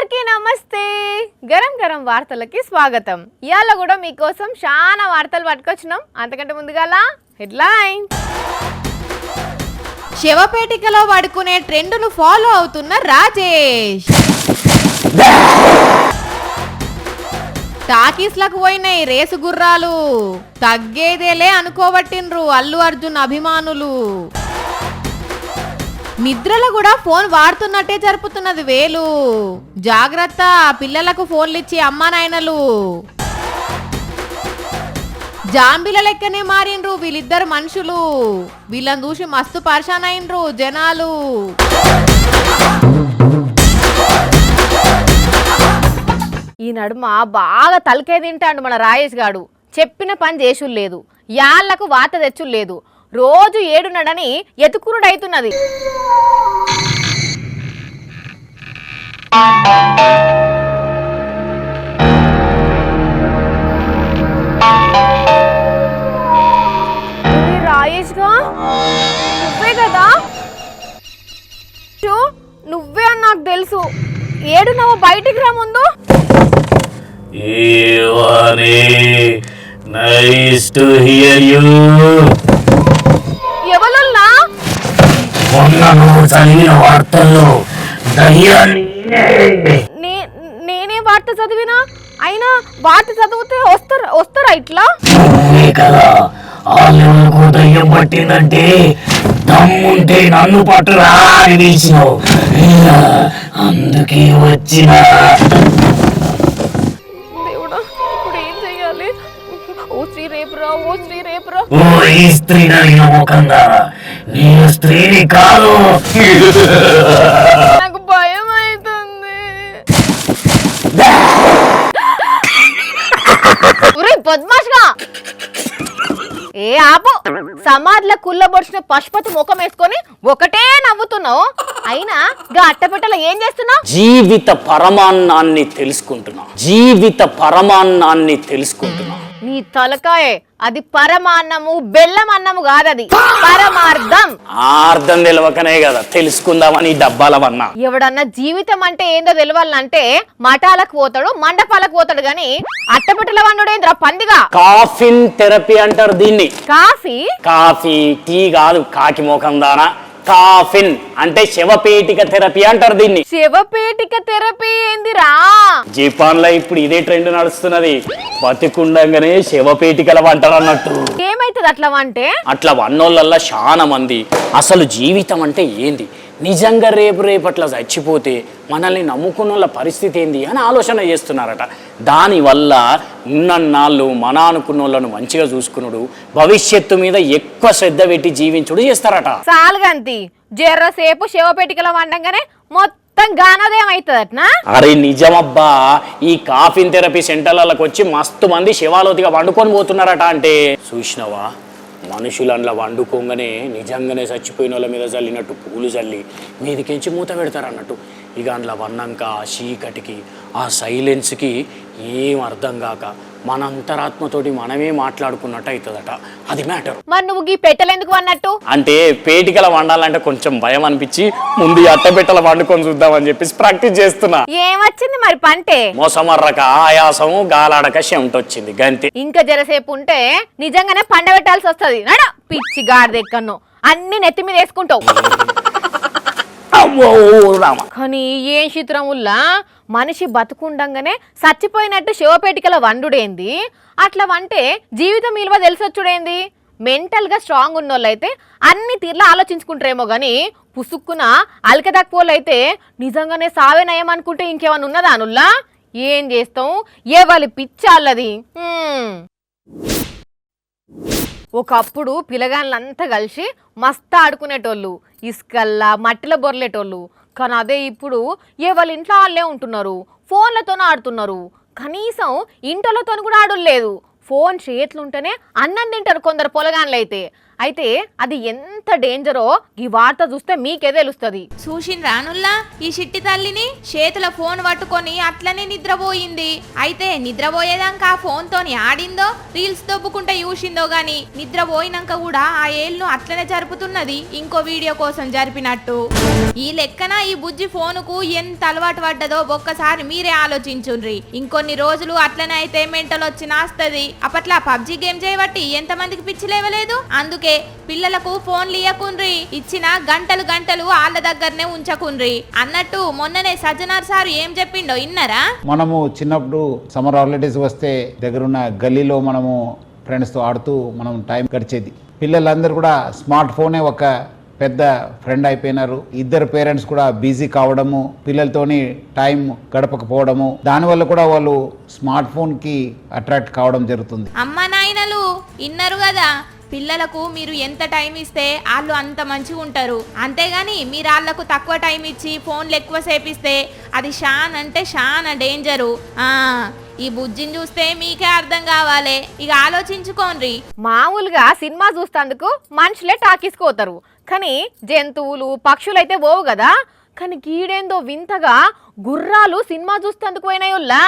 అందరికీ నమస్తే. గరం గరం వార్తలకి స్వాగతం. ఇయాల కూడా మీకోసం చాలా వార్తలు పట్టుకొచ్చినాం. అంతకంటే ముందుగాల హెడ్లైన్స్. శవపేటికలో వాడుకునే ట్రెండ్ను ఫాలో అవుతున్న రాజేష్. టాకీస్లకు పోయినాయి రేసు గుర్రాలు, తగ్గేదేలే అనుకోబట్టిండ్రు అల్లు అర్జున్ అభిమానులు. నిద్రలో కూడా ఫోన్ వాడుతున్నట్టే జరుపుతున్నది వేలు. జాగ్రత్త, పిల్లలకు ఫోన్లు ఇచ్చి అమ్మా నాయనలు. జాంబీల లెక్కనే మారిండ్రు వీళ్ళిద్దరు మనుషులు. వీళ్ళని చూసి మస్తు పరేషాన్ అయినరు జనాలు. ఈ నడుమ బాగా తలకే తింటాడు మన రాయేష్ గాడు. చెప్పిన పని చేసుడు లేదు, యాళ్లకు వాత తెచ్చుడు లేదు. రోజు ఏడున్నాడని ఎతుకురుడు అవుతున్నది. రాయేష్ గా నువ్వే కదా? నువ్వే అని నాకు తెలుసు. ఏడున్నావో బయటికి రా ముందు. Nice to hear you. ఎవరన్నా? మొన్న నువ్వు చదివిన వార్తల్లో నేనే వార్త చదివినా? అయినా వార్త చదివితే వస్తారా ఇట్లా? నువ్వే కదా వాళ్ళకు దయ్యం పట్టిందంటే దమ్ముంటే నన్ను పట్టురా అని పిలిచినావు, అందుకే వచ్చిన. ఓ ఈ స్త్రీ నరిగిన ముఖంగా, నేను స్త్రీని కాదు. నాకు భయం అవుతుంది. బద్మాష్గా ఏ ఆపు. సమాధిలో కుళ్ళబొడిచిన పశుపతి ముఖం వేసుకొని ఒకటే నవ్వుతున్నావు. అయినా గా అట్టపెట్టలో ఏం చేస్తున్నావు? జీవిత పరమాన్నాన్ని తెలుసుకుంటున్నా. నీ తలకాయే, అది పరమాన్నము బెల్లం అన్నము కాదది, పరమార్థం. అర్థం తెలవకనే కదా తెలుసుకుందామని డబ్బాలవన్నా. ఎవడన్నా జీవితం అంటే ఏందో తెలవాలంటే మఠాలకు పోతాడు, మండపాలకు పోతాడు గాని అట్టపెట్టల వండుడేంద్రా పందిగా. కాఫిన్ థెరపీ అంటారు దీన్ని. కాఫీ టీ కాదు, కాకి మోకం దానా. కాఫిన్ అంటే శవపేటిక థెరపీ అంటారు దీన్ని. శవపేటిక థెరపీ ఏందిరా? జపాన్ లో ఇప్పుడు ఇదే ట్రెండ్ నడుస్తున్నది. బతికుండగానే శవపేటికల వంటారు అన్నట్టు. ఏమైతుంది అట్లా అంటే? అట్లా వన్నోళ్ళల్లా చాలా మంది అసలు జీవితం అంటే ఏంది, నిజంగా రేపట్లా చచ్చిపోతే మనల్ని నమ్ముకున్న వాళ్ళ పరిస్థితి ఏంది అని ఆలోచన చేస్తున్నారట. దానివల్ల ఉన్నన్నాళ్ళు మన అనుకున్న వాళ్ళను మంచిగా చూసుకున్నాడు, భవిష్యత్తు మీద ఎక్కువ శ్రద్ధ పెట్టి జీవించుడు చేస్తారట. సాల్గంతి జర్రసేపు శవపేటికల వండంగానే మొత్తం గానోదయం అవుతుందట్నా? అరే నిజమబ్బా, ఈ కాఫిన్ థెరపీ సెంటర్లకు వచ్చి మస్తు మంది శవాలోతిగా వండుకొని పోతున్నారట. అంటే చూసినవా, మనుషులు అందులో వండుకోగానే నిజంగానే చచ్చిపోయిన వాళ్ళ మీద చల్లినట్టు పూలు చల్లి మీదికించి మూత పెడతారు అన్నట్టు. ఇక అందులో వన్నాక ఆ చీకటికి, ఆ సైలెన్స్కి ఏం అర్థం కాక మన అంతరాత్మతోటి మనమే మాట్లాడుకున్నట్టు అవుతుందట. అది మ్యాటర్. మరి నువ్వు ఈ పెట్టెలెందుకు అన్నట్టు? అంటే పేటికల వండాలంటే కొంచెం భయం అనిపించి ముందు అట్టపెట్టెల వండుకొని చూద్దామని చెప్పేసి ప్రాక్టీస్ చేస్తున్నా. ఏమొచ్చింది మరి పంటే? మోసమర్రక, ఆయాసము, గాలాడక చెమటొచ్చింది గంతే. ఇంకా జరసేపు ఉంటే నిజంగానే పండ పెట్టాల్సి వస్తుంది. పిచ్చి గాడిదెక్కను అన్ని నెత్తి మీద వేసుకుంటావు. కానీ ఏం చిత్రముల్లా, మనిషి బతుకుండంగానే చచ్చిపోయినట్టు శివపేటికల వండుడేంది? అట్లా వంటే జీవితం విలువ తెలిసొచ్చుడేంది? మెంటల్ గా స్ట్రాంగ్ ఉన్నోళ్ళైతే అన్ని తీర్లా ఆలోచించుకుంటారేమో గాని పుసుక్కున అల్కదక్కువోళ్ళైతే నిజంగానే సావే నయం అనుకుంటే ఇంకేమన్నా ఉన్నదా అనుల్లా? ఏం చేస్తాం, ఏ వాళ్ళ పిచ్చాళ్ళది. ఒకప్పుడు పిల్లగాళ్ళంతా కలిసి మస్తు ఆడుకునేటోళ్ళు, ఇసుకల్లా మట్టిలో బొర్లేటోళ్ళు. కానీ అదే ఇప్పుడు ఏ వాళ్ళ ఇంట్లో వాళ్ళే ఉంటున్నారు, ఫోన్లతోనే ఆడుతున్నారు. కనీసం ఇంటోళ్ళతో కూడా ఆడలేదు. ఫోన్ చేతులుంటేనే అన్నం తింటారు కొందరు పొలగాన్లు అయితే. అయితే అది ఎంత డేంజరో ఈ వార్త చూస్తే మీకే తెలుస్తుంది. చూసిన రానుల్లా ఈ చిట్టి తల్లిని చేతుల ఫోన్ పట్టుకొని అట్లనే నిద్రపోయింది. అయితే నిద్రపోయేదాకా ఆ ఫోన్ తోని ఆడిందో రీల్స్ దొబ్బుకుంటే చూసిందో గాని నిద్రపోయినాక కూడా ఆ ఏళ్ళు అట్లనే జరుపుతున్నది ఇంకో వీడియో కోసం జరిపినట్టు. ఈ లెక్కన ఈ బుజ్జి ఫోనుకు ఎంత అలవాటు పడ్డదో ఒక్కసారి మీరే ఆలోచించుండ్రి. ఇంకొన్ని రోజులు అట్లనే అయితే మెంటల్ వచ్చి నాస్తది. అప్పట్లా పబ్జి గేమ్ చేయబట్టి ఎంతమందికి పిచ్చి లేవలేదు. అందుకే పిల్లలకు ఫోన్లు ఇయ్యకుండ్రి, ఇచ్చిన గంటలు గంటలు వాళ్ళ దగ్గరనే ఉంచకుండ్రి అన్నట్టు మొన్ననే సజ్జనార్ సార్ ఏం చెప్పిండో ఇన్నరా? మనము చిన్నప్పుడు సమ్మర్ హాలిడేస్ వస్తే దగ్గరున్న గల్లీలో మనము ఫ్రెండ్స్తో ఆడుతూ మనం టైం గడిచేది. పిల్లలందరూ కూడా స్మార్ట్ ఫోనే ఒక పెద్ద ఫ్రెండ్ అయిపోయినారు. ఇద్దరు పేరెంట్స్ కూడా బిజీ కావడము, పిల్లలతోని టైం గడపకపోవడము, దానివల్ల కూడా వాళ్ళు స్మార్ట్ ఫోన్కి అట్రాక్ట్ కావడం జరుగుతుంది. అమ్మ నాయనలు ఇన్నరు కదా, పిల్లలకు మీరు ఎంత టైం ఇస్తే వాళ్ళు అంత మంచిగా ఉంటారు. అంతేగాని మీరు వాళ్ళకు తక్కువ టైం ఇచ్చి ఫోన్లు ఎక్కువ సేపిస్తే అది షాన్ అంటే షాన్ డేంజరు. ఈ బుజ్జిని చూస్తే మీకే అర్థం కావాలి, ఇక ఆలోచించుకోండి. మామూలుగా సినిమా చూస్తందుకు మనుషులే టాకీసుకోతారు, కానీ జంతువులు పక్షులు అయితే పోవు కదా. కానీ గీడేందో వింతగా గుర్రాలు సినిమా చూస్తందుకు పోయినాయోల్లా.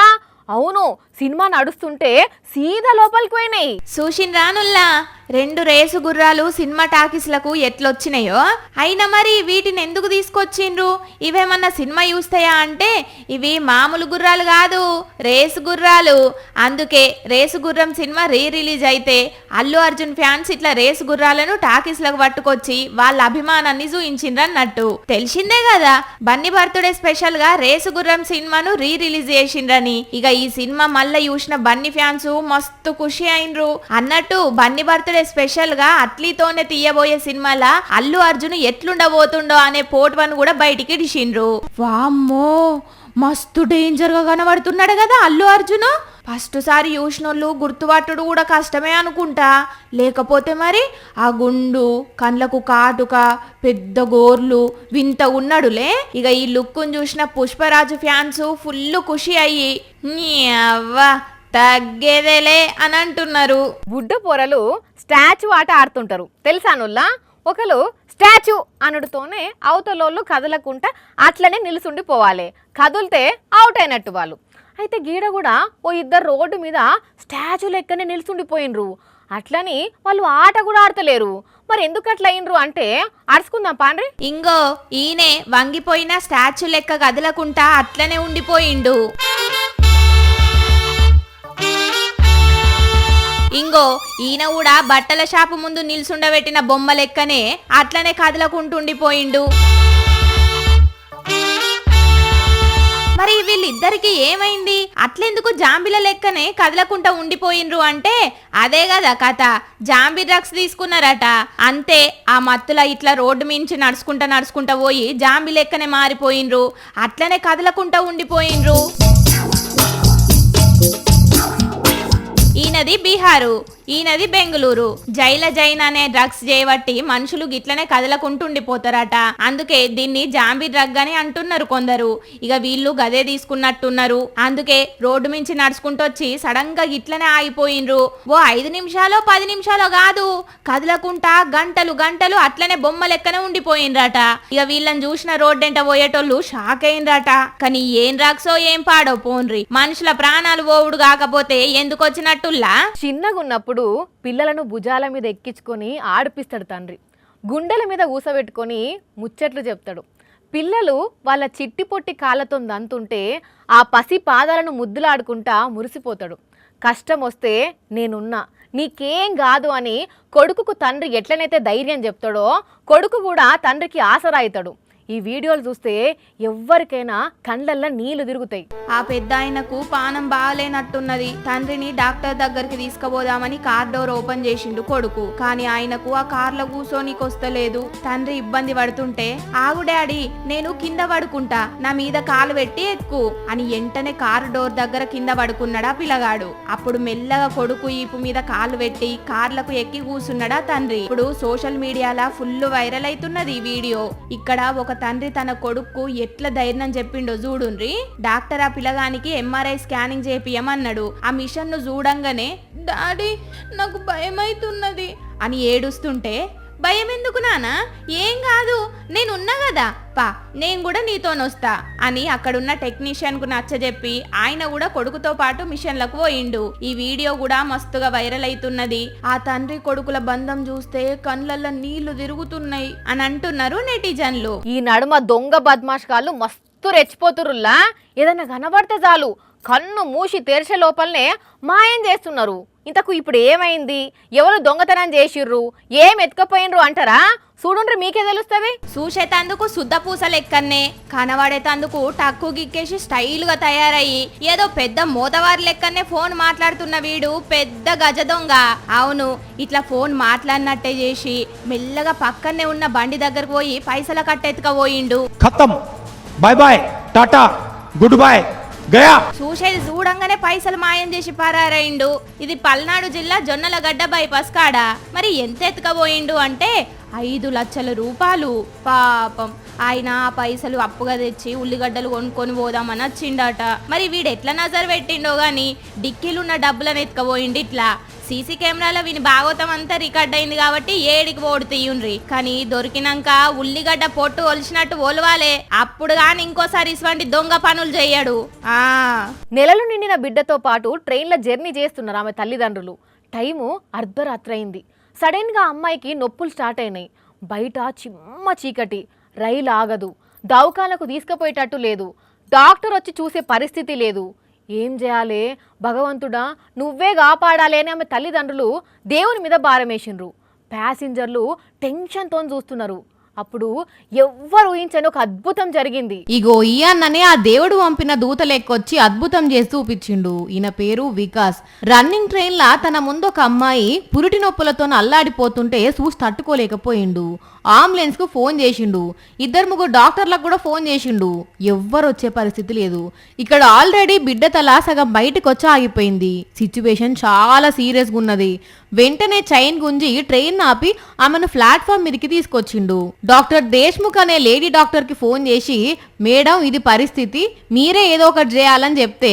అవును, సినిమా నడుస్తుంటే సీదా లోపలికి పోయినాయి. చూసిన రానుల్లా 2 రేసు గుర్రాలు సినిమా టాకీస్లకు ఎట్లొచ్చినాయో. అయినా మరి వీటిని ఎందుకు తీసుకొచ్చిండ్రు? ఇవేమన్నా సినిమా చూస్తాయా అంటే ఇవి మామూలు గుర్రాలు కాదు, రేసు గుర్రాలు. అందుకే రేసు గుర్రం సినిమా రిలీజ్ అయితే అల్లు అర్జున్ ఫ్యాన్స్ ఇట్లా రేసు గుర్రాలను టాకీస్లకు పట్టుకొచ్చి వాళ్ళ అభిమానాన్ని చూయించిండ్రు అన్నట్టు. తెలిసిందే కదా, బన్నీ బర్త్డే స్పెషల్ గా రేసు గుర్రం సినిమాను రిలీజ్ చేసిండ్రని. ఇక ఈ సినిమా మళ్ళీ చూసిన బన్నీ ఫ్యాన్స్ మస్తు ఖుషి అయినరు అన్నట్టు. బన్నీ బర్త్డే స్పెషల్ గా అట్లీతోనే తీయబోయే సినిమాలా అల్లు అర్జున్ ఎట్లుండబోతుండో అనే పోర్ట్వన్ కూడా బయటికి ఇడిచిండ్రు. వామ్మో, మస్తు డేంజర్ గా కనబడుతున్నాడు కదా అల్లు అర్జున్. ఫస్ట్ సారి చూసినోళ్ళు గుర్తుపట్టుడు కూడా కష్టమే అనుకుంటా. లేకపోతే మరి ఆ గుండు, కళ్ళకు కాటుక, పెద్ద గోర్లు, వింత ఉన్నాడులే. ఇక ఈ లుక్ను చూసిన పుష్పరాజు ఫ్యాన్స్ ఫుల్ ఖుషి అయ్యి అవ్వా తగ్గేదేలే అని అంటున్నారు. బుడ్డ పొరలు స్టాచ్యూ ఆట ఆడుతుంటారు తెలుసానుల్లా. ఒకరు స్టాచ్యూ అనుడితోనే అవతలోళ్ళు కదలకుండా అట్లనే నిలుసుండిపోవాలి, కదిలితే అవుట్ అయినట్టు వాళ్ళు. అయితే గీడ కూడా ఓ ఇద్దరు రోడ్డు మీద స్టాచ్యూ లెక్కనే నిలుసుండిపోయినరు. అట్లని వాళ్ళు ఆట కూడా ఆడతలేరు. మరి ఎందుకు అట్లా అయినరు అంటే అరుచుకుందాం పాండ్రి. ఇంగో ఈయనే వంగిపోయిన స్టాచ్యూ లెక్క కదలకుండా అట్లనే ఉండిపోయిండు. ఇంగో ఈయన కూడా బట్టల షాపు ముందు నిల్చుండబెట్టిన బొమ్మ లెక్కనే అట్లనే కదలకుంటుండిపోయిండు. మరి వీళ్ళిద్దరికి ఏమైంది? అట్లెందుకు జాంబీల లెక్కనే కదలకుండా ఉండిపోయినరు అంటే అదే కదా కథ. జాంబీ డ్రగ్స్ తీసుకున్నారట, అంతే ఆ మత్తుల ఇట్లా రోడ్డు మించి నడుచుకుంటా పోయి జాంబీ లెక్కనే మారిపోయినరు, అట్లనే కదలకుండా ఉండిపోయినరు. ఈయనది బీహారు, ఈయనది బెంగళూరు. జైన్ అనే డ్రగ్స్ చేయబట్టి మనుషులు గిట్లనే కదలకుంటుండిపోతారట. అందుకే దీన్ని జాంబీ డ్రగ్ అని అంటున్నారు కొందరు. ఇక వీళ్ళు గదే తీసుకున్నట్టున్నారు. అందుకే రోడ్డు మించి నడుచుకుంటూ వచ్చి సడన్ గా గిట్లనే ఆగిపోయినరు. ఓ 5 నిమిషాలో 10 నిమిషాలో కాదు, కదలకుంటా గంటలు గంటలు అట్లనే బొమ్మ లెక్కనే ఉండిపోయినరట. ఇక వీళ్ళని చూసిన రోడ్డెంట పోయేటోళ్ళు షాక్ అయినరట. కానీ ఏం డ్రగ్సో ఏం పాడో పోన్రి, మనుషుల ప్రాణాలు పోవుడు కాకపోతే ఎందుకు వచ్చినట్టుల్లా. చిన్నగున్నప్పుడు పిల్లలను భుజాల మీద ఎక్కించుకొని ఆడిపిస్తాడు తండ్రి, గుండెల మీద ఊసబెట్టుకొని ముచ్చట్లు చెప్తాడు. పిల్లలు వాళ్ళ చిట్టి పొట్టి కాళ్ళతో దంతుంటే ఆ పసి పాదాలను ముద్దులాడుకుంటా మురిసిపోతాడు. కష్టం వస్తే నేనున్నా, నీకేం కాదు అని కొడుకుకు తండ్రి ఎట్లనైతే ధైర్యం చెప్తాడో కొడుకు కూడా తండ్రికి ఆసరా అవుతాడు. ఈ వీడియోలు చూస్తే ఎవ్వరికైనా కండ్లల్లో నీళ్లు తిరుగుతాయి. ఆ పెద్ద ఆయనకు పానం బాగలేనట్టున్నది. తండ్రిని డాక్టర్ దగ్గరికి తీసుకుపోదామని కార్ డోర్ ఓపెన్ చేసిండు కొడుకు. కానీ ఆయనకు ఆ కార్లో కూర్చోనికి వస్తలేదు. తండ్రి ఇబ్బంది పడుతుంటే ఆగు డాడీ, నేను కింద పడుకుంటా, నా మీద కాలు పెట్టి ఎక్కు అని వెంటనే కారు డోర్ దగ్గర కింద పడుకున్నాడా పిల్లగాడు. అప్పుడు మెల్లగా కొడుకు ఈపు మీద కాలు పెట్టి కార్లకు ఎక్కి కూర్చున్నాడా తండ్రి. ఇప్పుడు సోషల్ మీడియాలో ఫుల్ వైరల్ అవుతున్నది ఈ వీడియో. ఇక్కడ ఒక తండ్రి తన కొడుకు ఎట్లా ధైర్యం చెప్పిండో చూడుండ్రి. డాక్టర్ ఆ పిల్లగానికి ఎంఆర్ఐ స్కానింగ్ చేపియమన్నాడు. ఆ మిషన్ ను చూడంగానే డాడీ నాకు భయమైతున్నది అని ఏడుస్తుంటే, భయం ఎందుకు నానా, ఏం కాదు నేనున్నా కదా, పా నేను కూడా నీతోనొస్తా అని అక్కడున్న టెక్నీషియన్ కు నచ్చజెప్పి ఆయన కూడా కొడుకుతో పాటు మిషన్లకు పోయిండు. ఈ వీడియో కూడా మస్తుగా వైరల్ అవుతున్నది. ఆ తండ్రి కొడుకుల బంధం చూస్తే కళ్ళల్లో నీళ్లు తిరుగుతున్నాయి అని అంటున్నారు నెటిజన్లు. ఈ నడుమ దొంగ బద్మాష్కాళ్ళు మస్తు రెచ్చిపోతురుల్లా. ఏదైనా కనబడితే చాలు కన్ను మూసి తెరిచే లోపలనే మాయం చేస్తున్నారు. ఇంతకు ఇప్పుడు ఏమైంది, ఎవరు దొంగతనం చేసిర్రు, ఏం ఎత్తుకపోయినరు అంటారా? చూడుండ్రి మీకే తెలుస్తుంది. చూసేతందుకు శుద్ధ పూస లెక్కనే, కనబడేతందుకు టక్కు గిక్కేసి స్టైల్గా తయారయ్యి ఏదో పెద్ద మోతవారి లెక్కనే ఫోన్ మాట్లాడుతున్న వీడు పెద్ద గజ దొంగ. అవును, ఇట్లా ఫోన్ మాట్లాడినట్టే చేసి మెల్లగా పక్కనే ఉన్న బండి దగ్గరకు పోయి పైసల కట్టెత్తుకపోయిండు. ఖతం, bye bye, tata, good bye, గయా. చూసేది చూడంగానే పైసలు మాయం చేసి పారారైండు. ఇది పల్నాడు జిల్లా జొన్నలగడ్డ బైపాస్ కాడ. మరి ఎంత ఎత్తుకపోయిండు అంటే 5 లక్షల రూపాయలు. పాపం ఆయన ఆ పైసలు అప్పుగా తెచ్చి ఉల్లిగడ్డలు కొనుక్కొని పోదామని వచ్చిండట. మరి వీడు ఎట్లా నజర్ పెట్టిండో గాని డిక్కీలున్న డబ్బులను ఎత్తుకపోయిండు. ఇట్లా సీసీ కెమెరాలో విని భాగవతం అంతా రికార్డ్ అయింది కాబట్టి ఏడికి పోడు తీయుండ్రి. కానీ దొరికినాక ఉల్లిగడ్డ పొట్టు ఒలిచినట్టు ఒలవాలే, అప్పుడు గాని ఇంకోసారి ఇటువంటి దొంగ పనులు చేయడు. నెలలు నిండిన బిడ్డతో పాటు ట్రైన్లో జర్నీ చేస్తున్నారు ఆమె తల్లిదండ్రులు. టైము అర్ధరాత్రి అయింది. సడన్గా అమ్మాయికి నొప్పులు స్టార్ట్ అయినాయి. బయట చిమ్మ చీకటి, రైలు ఆగదు, దవాఖానకు తీసుకుపోయేటట్టు లేదు, డాక్టర్ వచ్చి చూసే పరిస్థితి లేదు. ఏం చేయాలి, భగవంతుడా నువ్వే కాపాడాలి అని ఆమె తల్లిదండ్రులు దేవుని మీద భారమేసిండ్రు. ప్యాసింజర్లు టెన్షన్తో చూస్తున్నారు. అప్పుడు ఎవ్వరు ఊహించని ఒక అద్భుతం జరిగింది. ఇగో ఈ అన్ననే ఆ దేవుడు పంపిన దూత లెక్కొచ్చి అద్భుతం చేసి చూపించిండు. ఈయన పేరు వికాస్. రన్నింగ్ ట్రైన్ లా తన ముందు ఒక అమ్మాయి పురిటి నొప్పులతో అల్లాడిపోతుంటే చూసి తట్టుకోలేకపోయిండు. అంబులెన్స్ కు ఫోన్ చేసిండు. 2-3 డాక్టర్లకు కూడా ఫోన్ చేసిండు. ఎవ్వరు వచ్చే పరిస్థితి లేదు. ఇక్కడ ఆల్రెడీ బిడ్డ తల సగం బయటకు వచ్చి ఆగిపోయింది. సిచ్యువేషన్ చాలా సీరియస్గా ఉన్నది. వెంటనే చైన్ గుంజి ట్రైన్ ఆపి ఆమెను ప్లాట్ఫామ్ మీదకి తీసుకొచ్చిండు. డాక్టర్ దేశ్ముఖ్ అనే లేడీ డాక్టర్ కి ఫోన్ చేసి, మేడం ఇది పరిస్థితి, మీరే ఏదో ఒకటి చేయాలని చెప్తే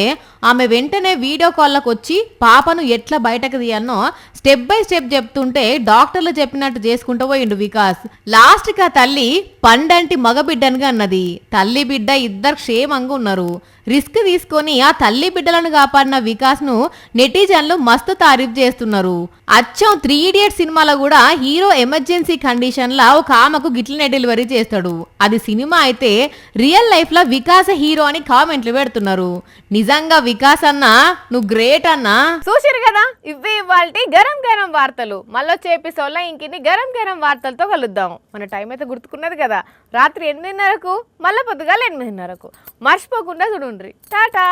ఆమె వెంటనే వీడియో కాల్లకు వచ్చి పాపను ఎట్లా బయటకు తీయాలనో స్టెప్ బై స్టెప్ చెప్తుంటే డాక్టర్లు చెప్పినట్టు చేసుకుంటూ పోయిండు వికాస్. లాస్ట్ కి ఆ తల్లి పండంటి మగబిడ్డనుగా అన్నది. తల్లి బిడ్డ ఇద్దరు క్షేమంగా ఉన్నారు. రిస్క్ తీసుకొని ఆ తల్లి బిడ్డలను కాపాడిన వికాస్ ను నెటిజన్లు మస్తు తారీఫ్ చేస్తున్నారు. అచ్చం 3 Idiots సినిమాలో కూడా హీరో ఎమర్జెన్సీ కండిషన్ లా ఒక ఆమెకు గిట్లనే డెలివరీ చేస్తాడు. అది సినిమా అయితే రియల్ లైఫ్ లో వికాస్ హీరో అని కామెంట్లు పెడుతున్నారు. నిజంగా వికాస్ అన్నా నువ్వు గ్రేట్ అన్నా. చూసిరు కదా, ఇవే ఇవాల్టి గరం గరం వార్తలు. మళ్ళొచ్చే ఎపిసోడ్లో ఇంకిన్ని గరం గరం వార్తలతో కలుద్దాం. మన టైం అయితే గుర్తుకున్నది కదా, రాత్రి 8:30కు, మళ్ళీ పొద్దుగాల 8:30కు. మర్చిపోకుండా చూడండి. టాటా.